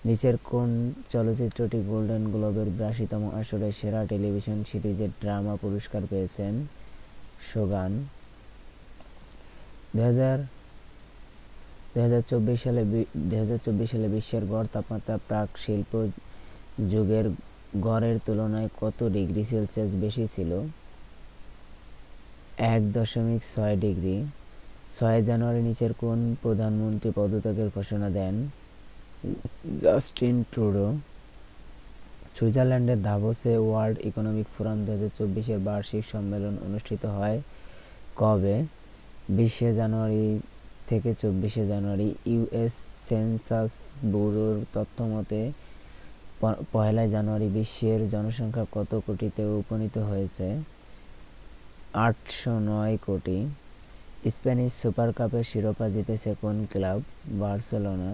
নিচের কোন চলচ্চিত্রটি গোল্ডেন গ্লোবের 82তম আসরে সেরা টেলিভিশন সিরিজের ড্রামা পুরস্কার পেয়েছেন? সোগান। 2024 সালে বিশ্বের গড় তাপমাত্রা প্রাক শিল্প যুগের গড়ের তুলনায় কত ডিগ্রি সেলসিয়াস বেশি ছিল? 1.6 ডিগ্রি। 6 জানুয়ারি নিচের কোন প্রধানমন্ত্রী পদত্যাগের ঘোষণা দেন? Justin Trudeau. সুইজারল্যান্ডের দাভোসে ওয়ার্ল্ড ইকোনমিক ফোরাম 2024 বার্ষিক সম্মেলন অনুষ্ঠিত হয় কবে? 20 জানুয়ারি থেকে 24 জানুয়ারি। ইউএস সেন্সাস ব্যুরোর তথ্যমতে 1 জানুয়ারি বিশ্বের জনসংখ্যা কত কোটিতে উপনীত হয়েছে? 809 কোটি। স্প্যানিশ সুপার কাপের শিরোপা জিতেছে কোন club? Barcelona.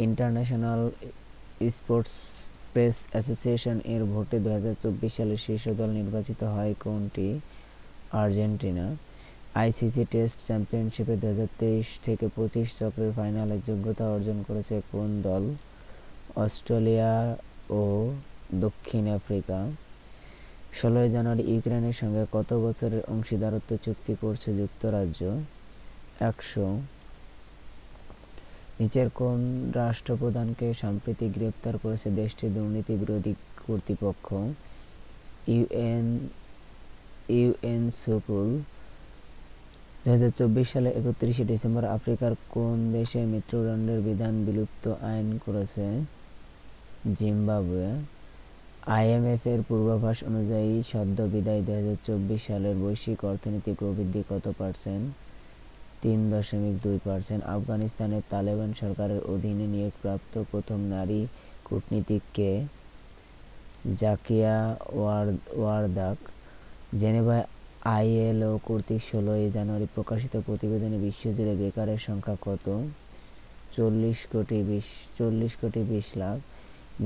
International sports press association এর ভোটে 2024 সালে শীর্ষ দল নির্বাচিত হয় কোনটি? আর্জেন্টিনা। আইসিসি টেস্ট চ্যাম্পিয়নশিপে 2023 থেকে 25 চক্রের ফাইনালে যোগ্যতা অর্জন করেছে কোন দল? অস্ট্রেলিয়া ও দক্ষিণ আফ্রিকা। 16 জানুয়ারি ইউক্রেনের সঙ্গে কত বছরের অংশীদারত্ব চুক্তি করছে যুক্তরাজ্য? 100। নিচের কোন রাষ্ট্রপ্রধানকে সম্প্রতি গ্রেপ্তার করেছে দেশটির দুর্নীতি বিরোধী কর্তৃপক্ষ? ইউএনসুকুল। 2024 সালে 31 ডিসেম্বর আফ্রিকার কোন দেশে মৃত্যুদণ্ডের বিধান বিলুপ্ত আইন করেছে? জিম্বাবুয়ে। আইএমএফ এর পূর্বাভাস অনুযায়ী সদ্য বিদায়ী 2024 সালের বৈশ্বিক অর্থনৈতিক প্রবৃদ্ধি কত %? 3.2%। আফগানিস্তানের তালেবান সরকারের অধীনে নিয়োগপ্রাপ্ত প্রথম নারী কূটনীতিক কে? জাকিয়া ওয়ারদাক। জেনেভায় আইএলও কর্তৃক 16 জানুয়ারি প্রকাশিত প্রতিবেদনে বিশ্বজুড়ে বেকারের সংখ্যা কত? 40 কোটি 20 লাখ।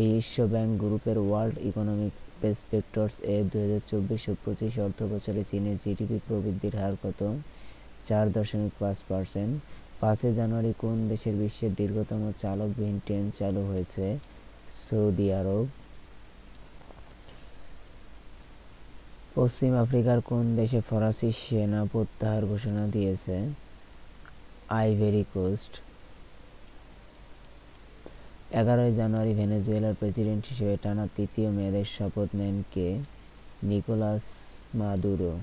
বিশ্ব ব্যাংক গ্রুপের ওয়ার্ল্ড ইকোনমিক প্রসপেক্টস এর 2024-25 অর্থবছরে চীনের জিডিপি প্রবৃদ্ধির হার কত? 4.5%। 5 জানুয়ারি কোন দেশের বিশ্বের দীর্ঘতম চালকবিহীন ট্রেন চালু হয়েছে? সৌদি আরব। পশ্চিম আফ্রিকার কোন দেশে ফরাসি সেনা প্রত্যাহার ঘোষণা দিয়েছে? Ivory coast. 11 জানুয়ারি ভেনেজুয়েলার প্রেসিডেন্ট হিসেবে টানা তৃতীয় মেয়াদে শপথ নেন কে? Nicolas Maduro.